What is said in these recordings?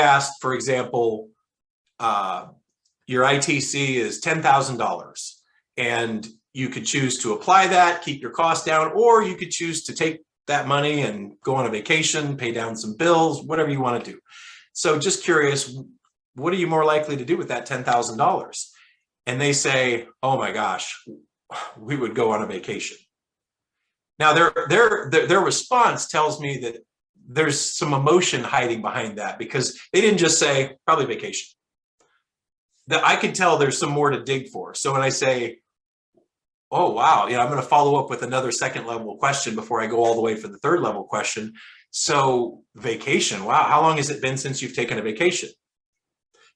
asked, for example, your ITC is $10,000 and you could choose to apply that, keep your costs down, or you could choose to take that money and go on a vacation, pay down some bills, whatever you want to do. So just curious, what are you more likely to do with that $10,000? And they say, oh my gosh, we would go on a vacation. Now their response tells me that there's some emotion hiding behind that, because they didn't just say probably vacation. That I could tell there's some more to dig for. So when I say, oh wow, I'm going to follow up with another second level question before I go all the way for the third level question. So vacation, wow, how long has it been since you've taken a vacation?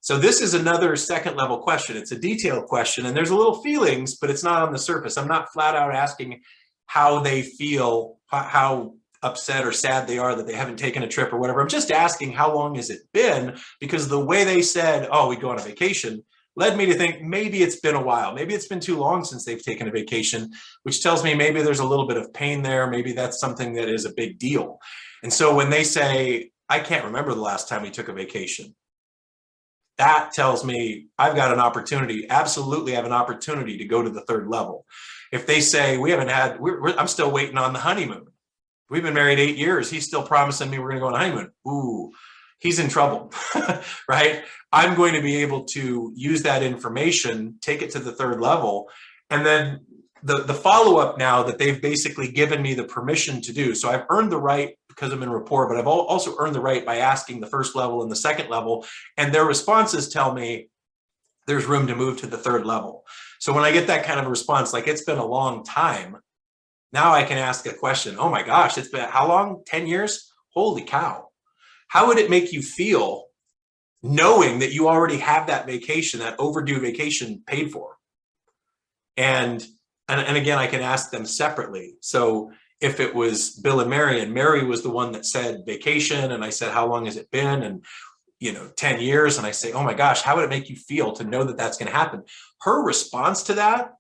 So this is another second level question. It's a detailed question, and there's a little feelings, but it's not on the surface. I'm not flat out asking how they feel, how upset or sad they are that they haven't taken a trip or whatever. I'm just asking how long has it been, because the way they said, oh, we go on a vacation, led me to think maybe it's been a while. Maybe it's been too long since they've taken a vacation, which tells me maybe there's a little bit of pain there. Maybe that's something that is a big deal. And so when they say, I can't remember the last time we took a vacation, that tells me I've got an opportunity, absolutely have an opportunity to go to the third level. If they say, we haven't had, I'm still waiting on the honeymoon. We've been married 8 years. He's still promising me we're going to go on a honeymoon. Ooh, he's in trouble, right? I'm going to be able to use that information, take it to the third level, and then the follow-up now that they've basically given me the permission to do. So I've earned the right because I'm in rapport, but I've also earned the right by asking the first level and the second level, and their responses tell me there's room to move to the third level. So when I get that kind of a response, like it's been a long time, now I can ask a question. Oh my gosh, it's been how long? 10 years? Holy cow. How would it make you feel knowing that you already have that vacation, that overdue vacation paid for? And again, I can ask them separately. So if it was Bill and Mary was the one that said vacation, and I said, how long has it been? And 10 years. And I say, oh my gosh, how would it make you feel to know that that's going to happen? Her response to that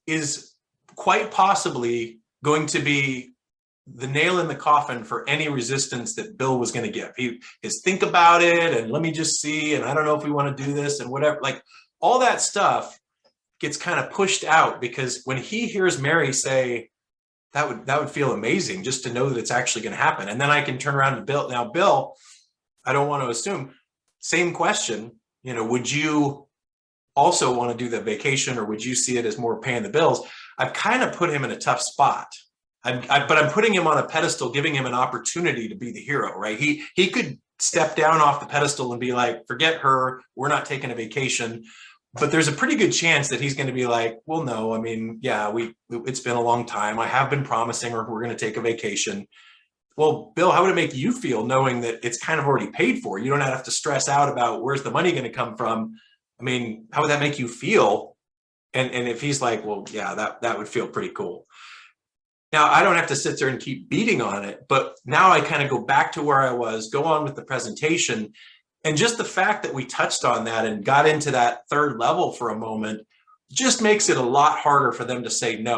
is quite possibly going to be the nail in the coffin for any resistance that Bill was going to give. His think about it, and let me just see, and I don't know if we want to do this, and whatever, like all that stuff gets kind of pushed out, because when he hears Mary say, that would feel amazing just to know that it's actually going to happen. And then I can turn around to Bill. Now, Bill, I don't want to assume, same question, would you also want to do the vacation, or would you see it as more paying the bills? I've kind of put him in a tough spot. But I'm putting him on a pedestal, giving him an opportunity to be the hero, right? He could step down off the pedestal and be like, forget her, we're not taking a vacation. But there's a pretty good chance that he's going to be like, well, no, I mean, yeah, it's been a long time. I have been promising her we're going to take a vacation. Well, Bill, how would it make you feel knowing that it's kind of already paid for? You don't have to stress out about where's the money going to come from. I mean, how would that make you feel? And if he's like, well, yeah, that would feel pretty cool. Now, I don't have to sit there and keep beating on it, but now I kind of go back to where I was, go on with the presentation. And just the fact that we touched on that and got into that third level for a moment just makes it a lot harder for them to say no.